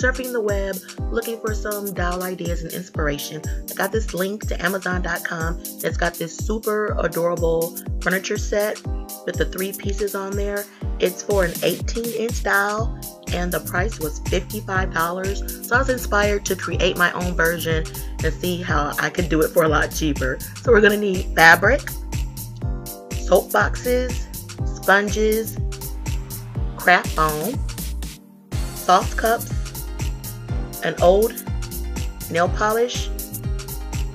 surfing the web, looking for some dowel ideas and inspiration. I got this link to Amazon.com. It's got this super adorable furniture set with the 3 pieces on there. It's for an 18-inch dowel, and the price was $55. So I was inspired to create my own version and see how I could do it for a lot cheaper. So we're gonna need fabric, soap boxes, sponges, craft foam, soft cups, an old nail polish,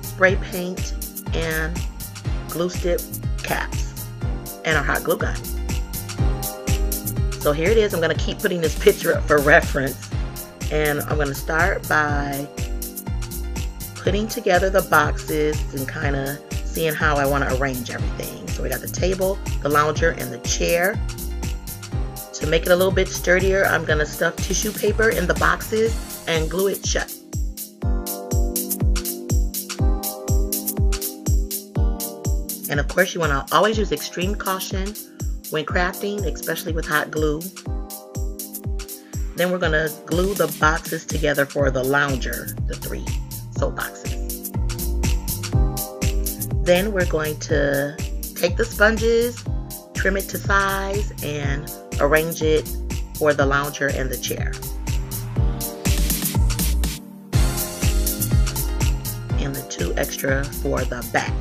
spray paint, and glue stick caps, and our hot glue gun. So here it is. I'm going to keep putting this picture up for reference, and I'm going to start by putting together the boxes and kind of seeing how I want to arrange everything. So we got the table, the lounger, and the chair. To make it a little bit sturdier, I'm going to stuff tissue paper in the boxes and glue it shut. And of course, you want to always use extreme caution when crafting, especially with hot glue. Then we're going to glue the boxes together for the lounger, the 3 soap boxes. Then we're going to take the sponges, trim it to size, and arrange it for the lounger and the chair. And the 2 extra for the back.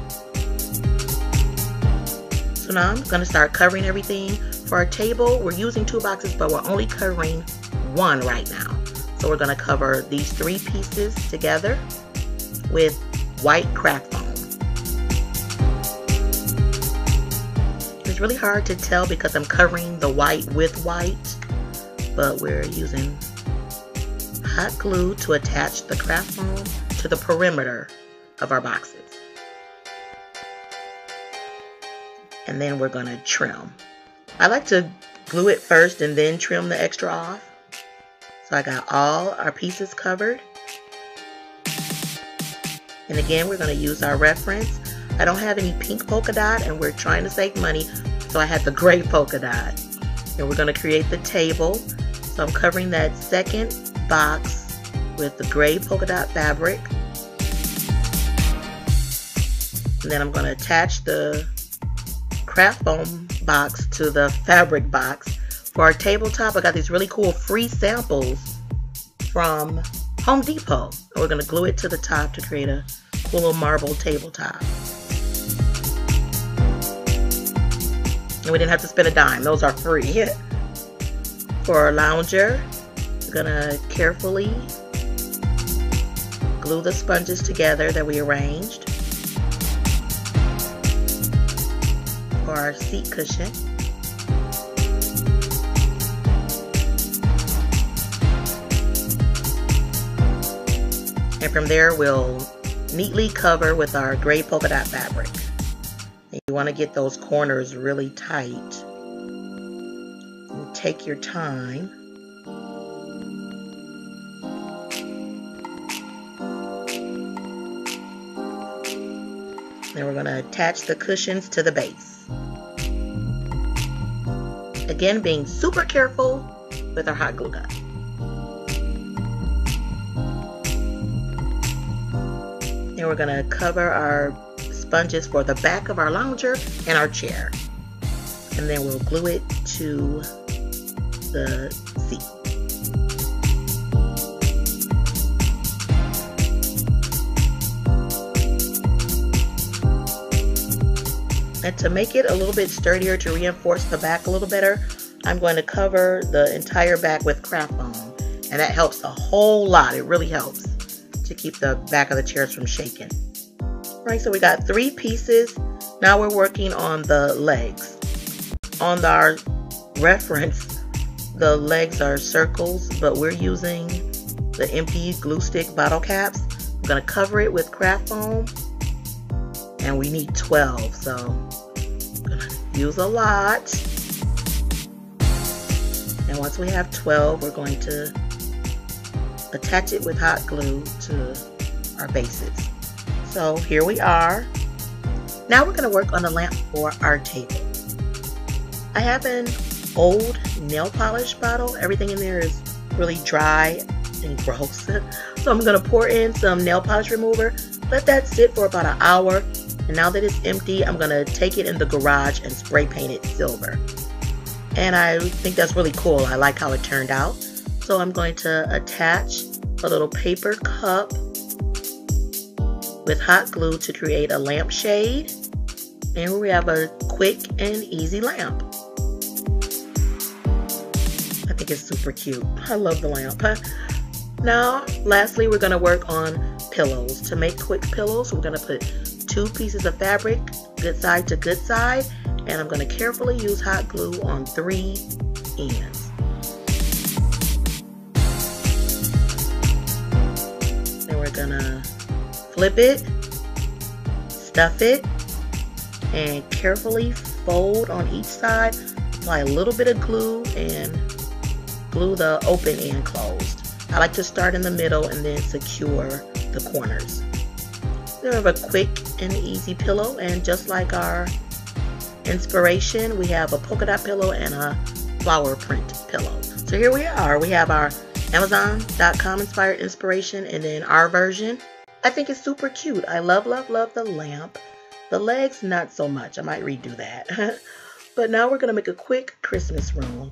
So now I'm going to start covering everything. For our table, we're using 2 boxes, but we're only covering 1 right now. So we're going to cover these 3 pieces together with white craft foam. It's really hard to tell because I'm covering the white with white, but we're using hot glue to attach the craft foam to the perimeter of our boxes. And then we're going to trim. I like to glue it first and then trim the extra off. So I got all our pieces covered. And again, we're going to use our reference. I don't have any pink polka dot, and we're trying to save money, so I had the gray polka dot. And we're going to create the table. So I'm covering that 2nd box with the gray polka dot fabric. And then I'm going to attach the craft foam box to the fabric box. For our tabletop, I got these really cool free samples from Home Depot. And we're going to glue it to the top to create a cool little marble tabletop. And we didn't have to spend a dime. Those are free. For our lounger, we're going to carefully glue the sponges together that we arranged. For our seat cushion, and from there we'll neatly cover with our gray polka dot fabric. And you want to get those corners really tight. And take your time. Then we're going to attach the cushions to the base. Again, being super careful with our hot glue gun. Then we're going to cover our sponges for the back of our lounger and our chair. And then we'll glue it to the seat. And to make it a little bit sturdier, to reinforce the back a little better, I'm going to cover the entire back with craft foam. And that helps a whole lot. It really helps to keep the back of the chairs from shaking. All right, so we got 3 pieces. Now we're working on the legs. On our reference, the legs are circles, but we're using the empty glue stick bottle caps. I'm going to cover it with craft foam. And we need 12, so I'm gonna use a lot. And once we have 12, we're going to attach it with hot glue to our bases. So here we are. Now we're gonna work on the lamp for our table. I have an old nail polish bottle. Everything in there is really dry. and gross. So I'm going to pour in some nail polish remover, let that sit for about an hour. And now that it's empty, I'm going to take it in the garage and spray paint it silver. And I think that's really cool. I like how it turned out. So I'm going to attach a little paper cup with hot glue to create a lampshade. And we have a quick and easy lamp. I think it's super cute. I love the lamp. Now, lastly, we're going to work on pillows. To make quick pillows, we're going to put 2 pieces of fabric, good side to good side, and I'm going to carefully use hot glue on 3 ends. Then we're going to flip it, stuff it, and carefully fold on each side. Apply a little bit of glue and glue the open end closed. I like to start in the middle and then secure the corners. We have a quick and easy pillow, and just like our inspiration, we have a polka dot pillow and a flower print pillow. So here we are. We have our Amazon.com inspired inspiration and then our version. I think it's super cute. I love, love, love the lamp. The legs, not so much. I might redo that. But now we're going to make a quick Christmas room.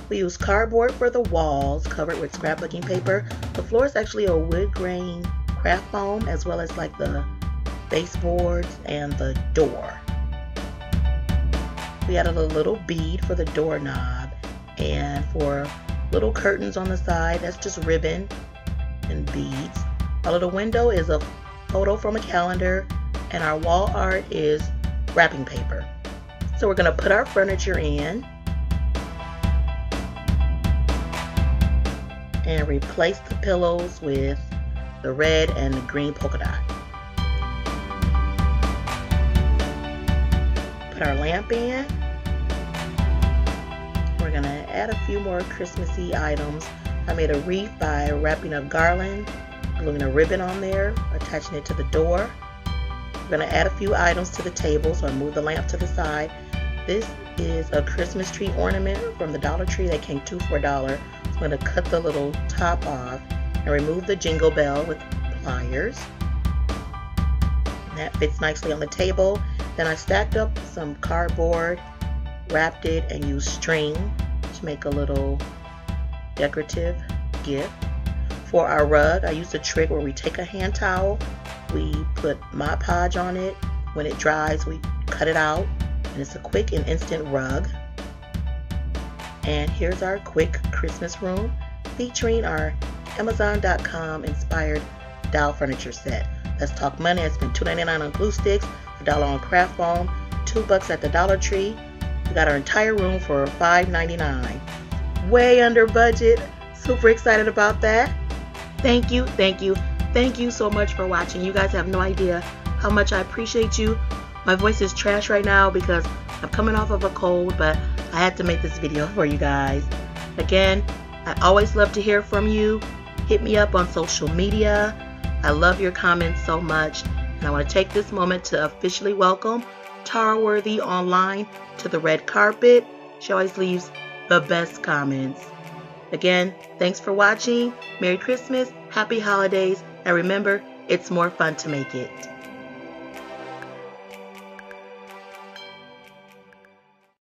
We use cardboard for the walls, covered with scrapbooking paper. The floor is actually a wood grain craft foam, as well as like the baseboards and the door. We added a little bead for the doorknob, and for little curtains on the side, that's just ribbon and beads. Our little window is a photo from a calendar, and our wall art is wrapping paper. So we're going to put our furniture in and replace the pillows with the red and the green polka dot. Put our lamp in. We're going to add a few more Christmassy items. I made a wreath by wrapping a garland, gluing a ribbon on there, attaching it to the door. We're going to add a few items to the table, so I move the lamp to the side. This is a Christmas tree ornament from the Dollar Tree. They came 2 for $1. So I'm going to cut the little top off and remove the jingle bell with pliers. And that fits nicely on the table. Then I stacked up some cardboard, wrapped it, and used string to make a little decorative gift. For our rug, I used a trick where we take a hand towel, we put Mod Podge on it. When it dries, we cut it out, and it's a quick and instant rug. And here's our quick Christmas room featuring our Amazon.com inspired doll furniture set. Let's talk money. I spent $2.99 on glue sticks, $1 on craft foam, $2 at the Dollar Tree. We got our entire room for $5.99. Way under budget. Super excited about that. Thank you, thank you, thank you so much for watching. You guys have no idea how much I appreciate you. My voice is trash right now because I'm coming off of a cold, but I had to make this video for you guys. Again, I always love to hear from you. Hit me up on social media. I love your comments so much. And I want to take this moment to officially welcome Tara Worthy online to the red carpet. She always leaves the best comments. Again, thanks for watching. Merry Christmas, Happy Holidays, and remember, it's more fun to make it.